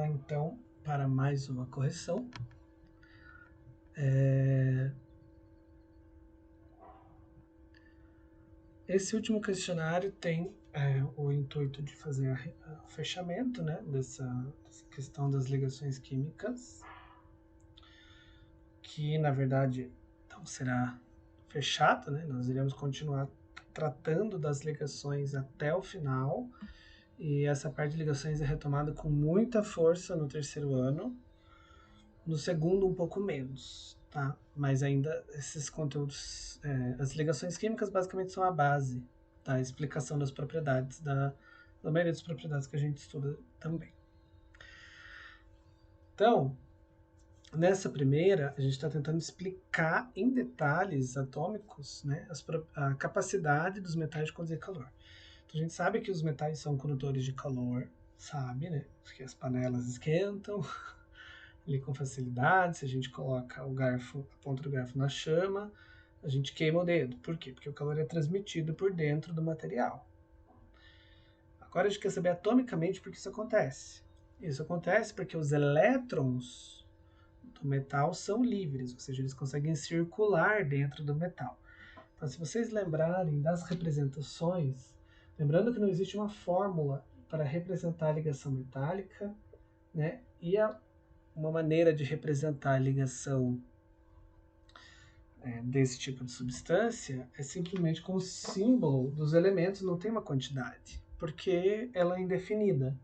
lá então para mais uma correção. Esse último questionário tem o intuito de fazer o fechamento, né, dessa questão das ligações químicas, que na verdade então será fechado, né? Nós iremos continuar tratando das ligações até o final, e essa parte de ligações é retomada com muita força no terceiro ano, no segundo um pouco menos, tá? Mas ainda esses conteúdos, as ligações químicas basicamente são a base da explicação das propriedades, da maioria das propriedades que a gente estuda também. Então, nessa primeira, a gente está tentando explicar em detalhes atômicos, né, a capacidade dos metais de conduzir calor. Então, a gente sabe que os metais são condutores de calor, sabe, né? Porque as panelas esquentam ali com facilidade. Se a gente coloca o garfo, a ponta do garfo na chama, a gente queima o dedo. Por quê? Porque o calor é transmitido por dentro do material. Agora a gente quer saber atomicamente por que isso acontece. Isso acontece porque os elétrons do metal são livres, ou seja, eles conseguem circular dentro do metal. Então, se vocês lembrarem das representações, lembrando que não existe uma fórmula para representar a ligação metálica, né? E uma maneira de representar a ligação desse tipo de substância é simplesmente com o símbolo dos elementos, não tem uma quantidade, porque ela é indefinida.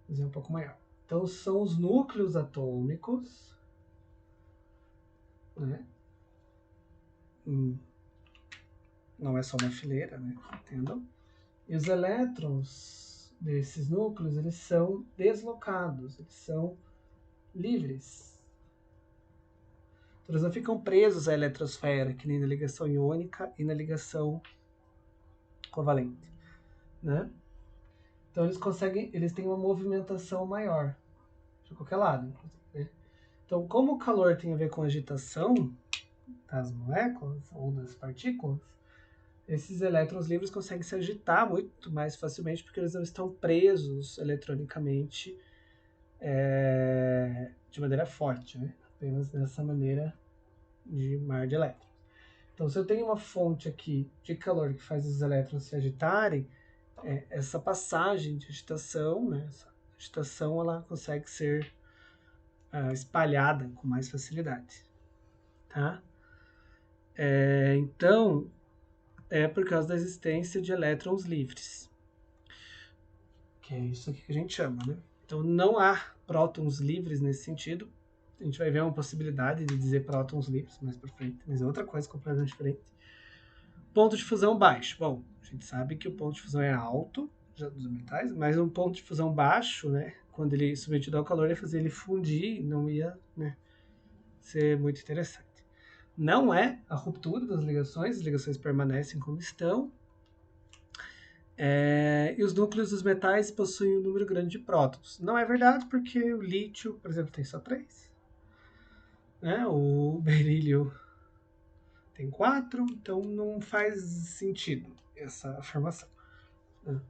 Vou dizer um pouco maior. Então, são os núcleos atômicos, né? Não é só uma fileira, né? Entendam? E os elétrons desses núcleos, eles são deslocados, eles são livres. Então, eles não ficam presos à eletrosfera, que nem na ligação iônica e na ligação covalente, né? Então eles têm uma movimentação maior de qualquer lado, né? Então, como o calor tem a ver com a agitação das moléculas ou das partículas, esses elétrons livres conseguem se agitar muito mais facilmente porque eles não estão presos eletronicamente de maneira forte, né? Apenas dessa maneira de mar de elétrons. Então, se eu tenho uma fonte aqui de calor que faz os elétrons se agitarem, essa passagem de agitação, né, essa agitação, ela consegue ser espalhada com mais facilidade, tá? Então, é por causa da existência de elétrons livres, que é isso aqui que a gente chama, né? Então, não há prótons livres nesse sentido. A gente vai ver uma possibilidade de dizer prótons livres mais para frente, mas é outra coisa completamente diferente. Ponto de fusão baixo. Bom, a gente sabe que o ponto de fusão é alto, já dos metais, mas um ponto de fusão baixo, né, quando ele submetido ao calor, ia fazer ele fundir, não ia, né, ser muito interessante. Não é a ruptura das ligações, as ligações permanecem como estão. E os núcleos dos metais possuem um número grande de prótons. Não é verdade, porque o lítio, por exemplo, tem só 3. Né? O berílio tem 4, então não faz sentido essa afirmação. Né?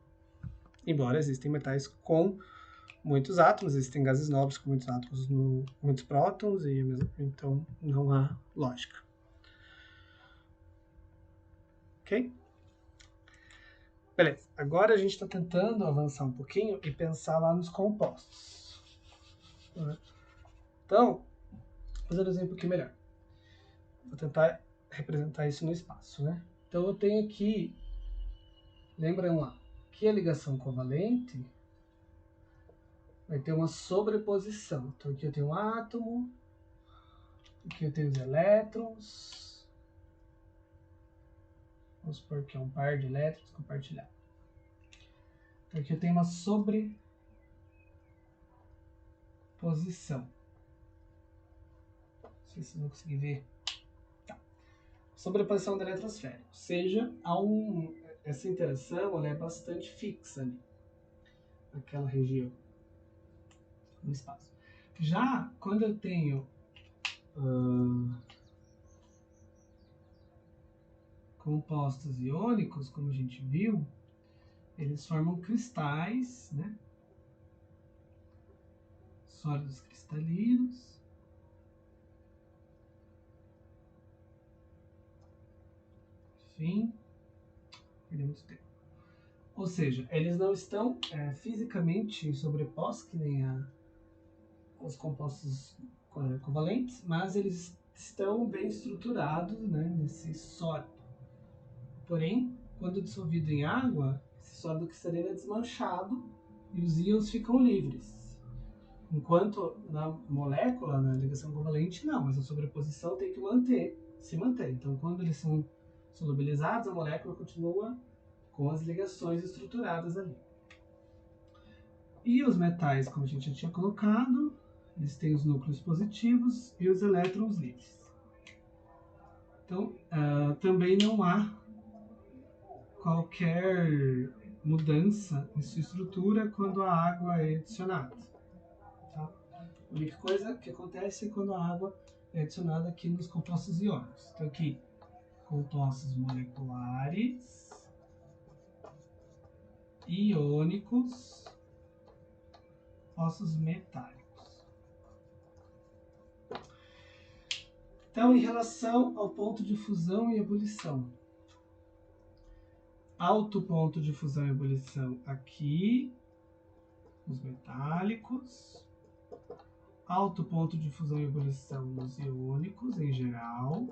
Embora existem metais com muitos átomos, existem gases nobres com muitos átomos, muitos prótons, e então não há lógica. Ok? Beleza, agora a gente está tentando avançar um pouquinho e pensar lá nos compostos. Então, fazer um exemplo aqui melhor. Vou tentar representar isso no espaço, né? Então eu tenho aqui, lembram lá, que a ligação covalente vai ter uma sobreposição. Então aqui eu tenho um átomo, aqui eu tenho os elétrons. Vamos supor que é um par de elétrons compartilhado. Então aqui eu tenho uma sobreposição. Não sei se vou conseguir ver. Tá. Sobreposição da eletrosfera. Ou seja, essa interação ela é bastante fixa ali, naquela região, no espaço. Já quando eu tenho compostos iônicos, como a gente viu, eles formam cristais, né? sólidos cristalinos. Enfim, perdemos tempo. Ou seja, eles não estão fisicamente sobrepostos, que nem os compostos covalentes, mas eles estão bem estruturados, né, nesse sólido. Porém, quando dissolvido em água, esse sólido cristalino é desmanchado e os íons ficam livres. Enquanto na molécula, na ligação covalente, não, mas a sobreposição tem que se manter. Então, quando eles são solubilizados, a molécula continua com as ligações estruturadas ali. E os metais, como a gente já tinha colocado, eles têm os núcleos positivos e os elétrons livres. Então, também não há qualquer mudança em sua estrutura quando a água é adicionada. Tá? A única coisa que acontece é quando a água é adicionada aqui nos compostos iônicos. Então, aqui, compostos moleculares, iônicos, compostos metálicos. Então, em relação ao ponto de fusão e ebulição, alto ponto de fusão e ebulição aqui, nos metálicos, alto ponto de fusão e ebulição nos iônicos em geral,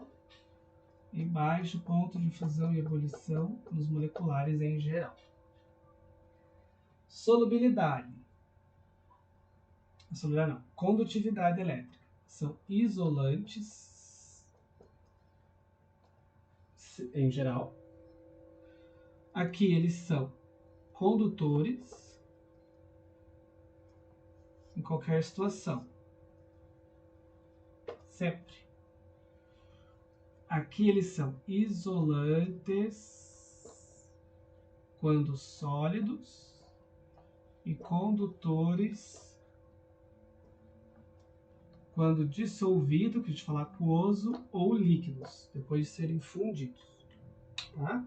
e baixo ponto de fusão e ebulição nos moleculares em geral. Solubilidade. Solubilidade não. Condutividade elétrica. São isolantes em geral. Aqui eles são condutores em qualquer situação. Sempre. Aqui eles são isolantes quando sólidos e condutores quando dissolvido, que a gente fala aquoso, ou líquidos, depois de serem fundidos. Tá?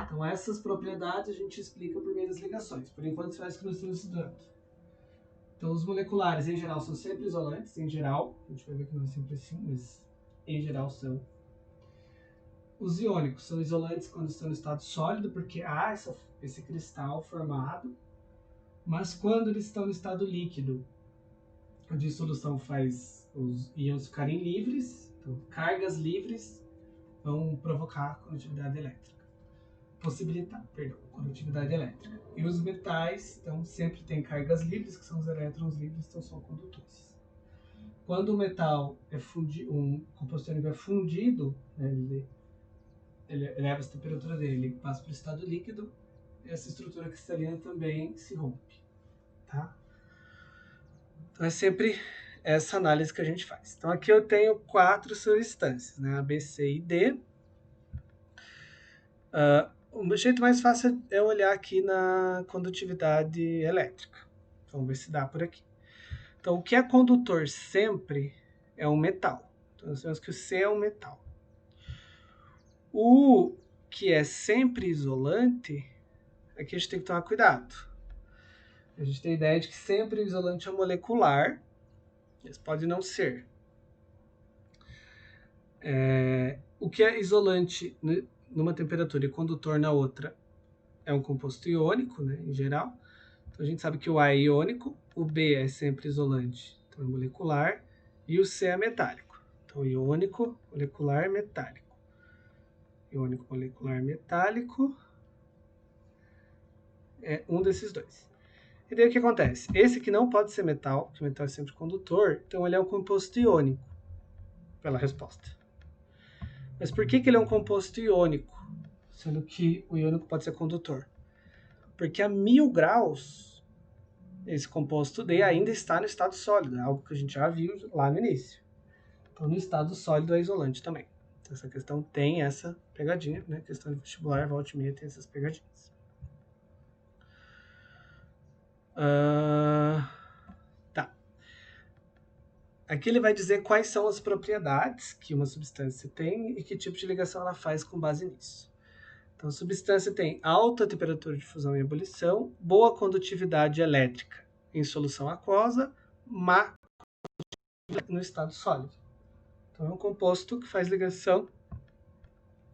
Então essas propriedades a gente explica por meio das ligações. Por enquanto só isso que nós estamos estudando. Então os moleculares em geral são sempre isolantes, em geral, a gente vai ver que não é sempre assim, mas em geral são. Os iônicos são isolantes quando estão no estado sólido, porque há esse cristal formado, mas quando eles estão no estado líquido, a dissolução faz os íons ficarem livres, então cargas livres vão provocar condutividade elétrica. Condutividade elétrica. E os metais, então, sempre tem cargas livres, que são os elétrons livres, então são condutores. Quando o metal é fundido, um composto iônico é fundido, né, ele eleva a temperatura dele, ele passa para o estado líquido, essa estrutura cristalina também se rompe. Tá? Então é sempre essa análise que a gente faz. Então aqui eu tenho 4 substâncias, né? A, B, C e D. O jeito mais fácil é olhar aqui na condutividade elétrica. Vamos ver se dá por aqui. Então o que é condutor sempre é um metal. Então nós temos que o C é um metal. O que é sempre isolante, aqui a gente tem que tomar cuidado. A gente tem a ideia de que sempre o isolante é molecular, mas pode não ser. O que é isolante numa temperatura e condutor na outra é um composto iônico, né, em geral. Então a gente sabe que o A é iônico, o B é sempre isolante, então é molecular, e o C é metálico. Então iônico, molecular, metálico. Iônico, molecular, metálico é um desses dois. E daí o que acontece? Esse aqui não pode ser metal, porque o metal é sempre condutor, então ele é um composto iônico, pela resposta. Mas por que ele é um composto iônico, sendo que o iônico pode ser condutor? Porque a 1000 graus, esse composto D ainda está no estado sólido, algo que a gente já viu lá no início. Então no estado sólido é isolante também. Então, essa questão tem essa pegadinha, né? Questão de vestibular, volta e meia tem essas pegadinhas. Tá. Aqui ele vai dizer quais são as propriedades que uma substância tem e que tipo de ligação ela faz com base nisso. Então, a substância tem alta temperatura de fusão e ebulição, boa condutividade elétrica em solução aquosa, no estado sólido. Então é um composto que faz ligação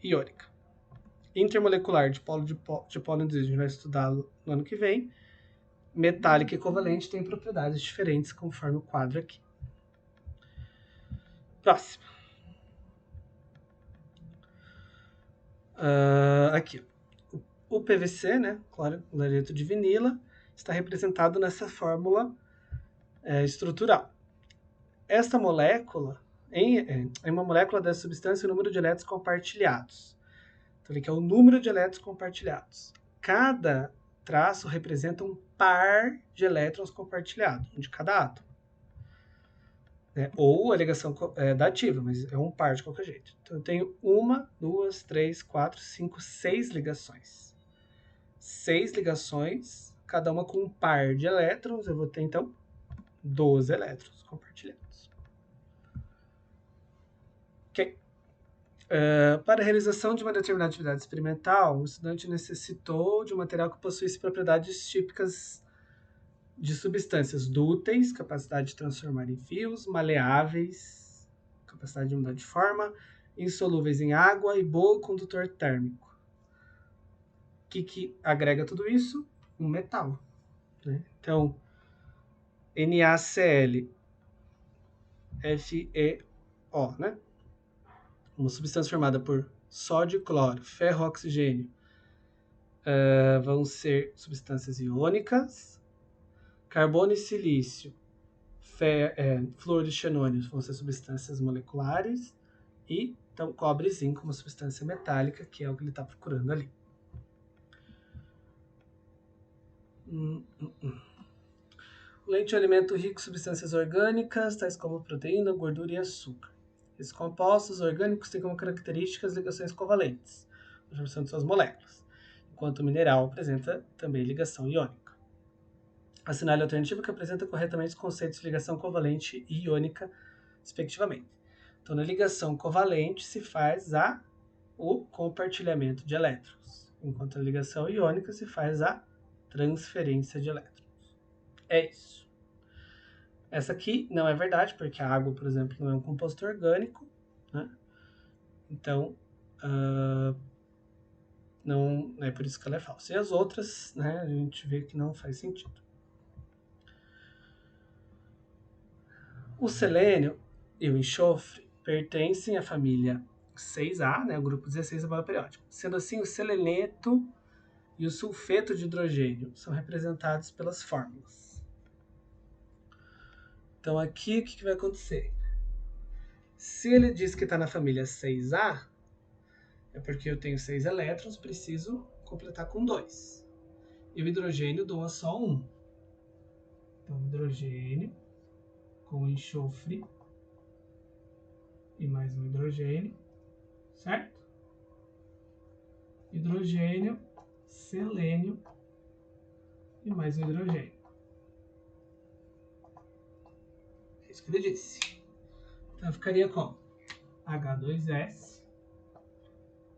iônica. Intermolecular de polo de polo indígena, a gente vai estudar no ano que vem. Metálica e covalente têm propriedades diferentes conforme o quadro aqui. Próximo. Aqui. O PVC, né, cloreto de vinila, está representado nessa fórmula estrutural. Esta molécula, em uma molécula dessa substância, o número de elétrons compartilhados. Então, aqui é o número de elétrons compartilhados. Cada traço representa um par de elétrons compartilhados, um de cada átomo. Ou a ligação dativa, mas é um par de qualquer jeito. Então, eu tenho 1, 2, 3, 4, 5, 6 ligações. 6 ligações, cada uma com um par de elétrons. Eu vou ter, então, 12 elétrons compartilhados. Ok. Para a realização de uma determinada atividade experimental, o estudante necessitou de um material que possuísse propriedades típicas de substâncias dúteis, capacidade de transformar em fios, maleáveis, capacidade de mudar de forma, insolúveis em água e bom condutor térmico. O que agrega tudo isso? Um metal. Né? Então, NaCl, FeO, né? Uma substância formada por sódio, cloro, ferro, oxigênio, vão ser substâncias iônicas. Carbono e silício, flúor de xenônio vão ser substâncias moleculares. E então cobre e zinco, uma substância metálica, que é o que ele está procurando ali. O leite é um alimento rico em substâncias orgânicas, tais como proteína, gordura e açúcar. Esses compostos orgânicos têm como características ligações covalentes, na formação de suas moléculas, enquanto o mineral apresenta também ligação iônica. Assinale a alternativa que apresenta corretamente os conceitos de ligação covalente e iônica, respectivamente. Então, na ligação covalente se faz o compartilhamento de elétrons, enquanto na ligação iônica se faz a transferência de elétrons. É isso. Essa aqui não é verdade, porque a água, por exemplo, não é um composto orgânico, né? Então, não é por isso que ela é falsa. E as outras, né, a gente vê que não faz sentido. O selênio e o enxofre pertencem à família 6A, né, o grupo 16 da tabela periódica. Sendo assim, o seleneto e o sulfeto de hidrogênio são representados pelas fórmulas. Então, aqui, o que vai acontecer? Se ele diz que está na família 6A, é porque eu tenho 6 elétrons, preciso completar com 2. E o hidrogênio doa só 1. Então, hidrogênio com enxofre e mais um hidrogênio, certo? Hidrogênio, selênio e mais um hidrogênio. É isso que ele disse. Então ficaria como H2S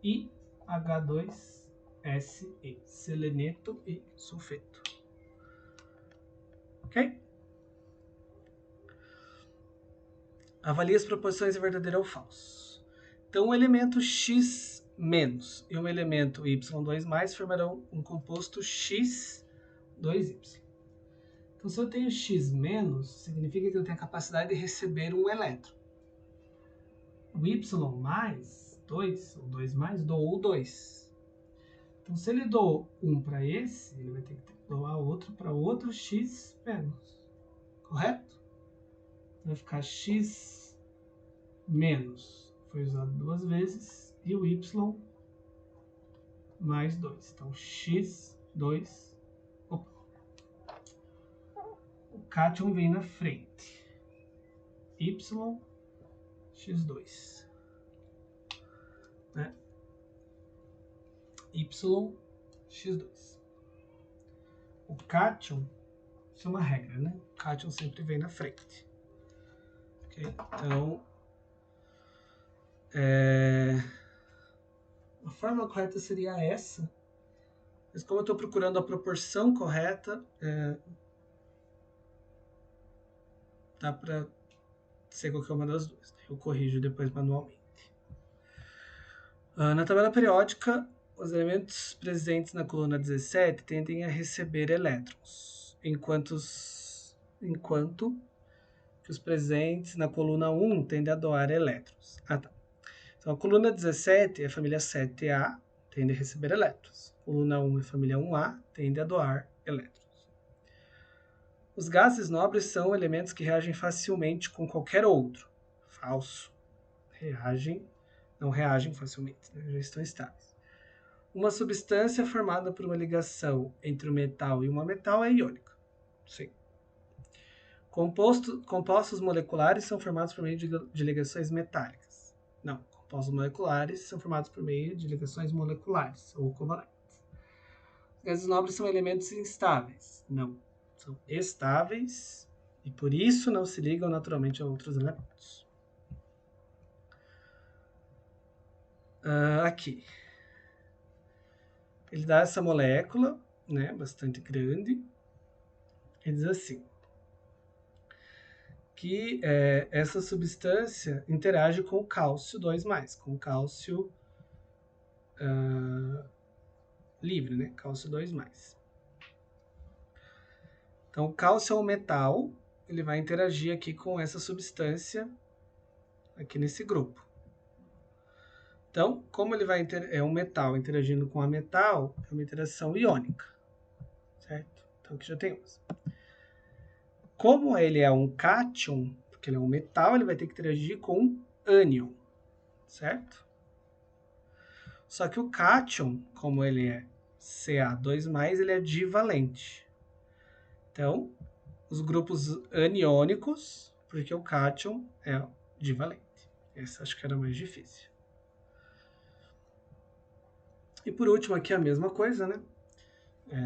e H2SE, seleneto e sulfeto. Ok? Avalie as proporções de verdadeiro ou falso. Então, um elemento X- e um elemento Y2- formarão um composto X2Y. Então, se eu tenho X-, significa que eu tenho a capacidade de receber um elétron. O Y+, 2, ou 2+, doou 2. Então, se ele doou 1 para esse, ele vai ter que doar outro para outro X-, correto? Então, vai ficar X- foi usado 2 vezes, e o Y mais 2. Então, X2. Opa. O cátion vem na frente. Y, X2. Né? Y, X2. O cátion, isso é uma regra, né? O cátion sempre vem na frente. Okay? Então, a fórmula correta seria essa. Mas como eu estou procurando a proporção correta, dá para ser qualquer uma das duas. Eu corrijo depois manualmente. Na tabela periódica, os elementos presentes na coluna 17 tendem a receber elétrons, enquanto que os presentes na coluna 1 tendem a doar elétrons. Tá. Então, a coluna 17 é a família 7A, tende a receber elétrons. A coluna 1 é a família 1A, tende a doar elétrons. Os gases nobres são elementos que reagem facilmente com qualquer outro. Falso. Não reagem facilmente, né? Já estão estáveis. Uma substância formada por uma ligação entre o metal e uma metal é iônica. Sim. Compostos moleculares são formados por meio de ligações metálicas. Não. Compostos moleculares são formados por meio de ligações moleculares ou covalentes. Os gases nobres são elementos instáveis. Não. São estáveis e por isso não se ligam naturalmente a outros elementos. Aqui. Ele dá essa molécula, né, bastante grande, e diz assim, que essa substância interage com o cálcio 2+, com o cálcio livre, né, cálcio 2+. Então, o cálcio é um metal, ele vai interagir aqui com essa substância aqui nesse grupo. Então, como ele é um metal interagindo com a metal, é uma interação iônica, certo? Então, aqui já temos. Como ele é um cátion, porque ele é um metal, ele vai ter que interagir com um ânion, certo? Só que o cátion, como ele é Ca2+, ele é divalente. Então, os grupos aniônicos, porque o cátion é divalente. Esse acho que era mais difícil. E por último aqui a mesma coisa, né?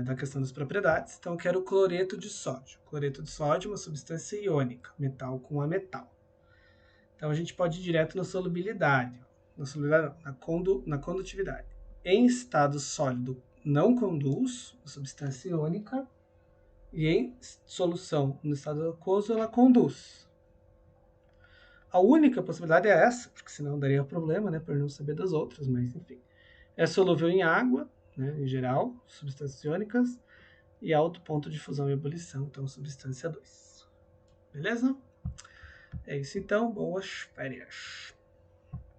Da questão das propriedades. Então eu quero o cloreto de sódio. Cloreto de sódio é uma substância iônica, metal com ametal. Então a gente pode ir direto na solubilidade. Na condutividade. Em estado sólido não conduz, a substância iônica, e em solução no estado aquoso ela conduz. A única possibilidade é essa, porque senão daria problema, né, por não saber das outras, mas enfim. É solúvel em água, né, em geral, substâncias iônicas, e alto ponto de fusão e ebulição, então substância 2. Beleza? É isso então, boas férias.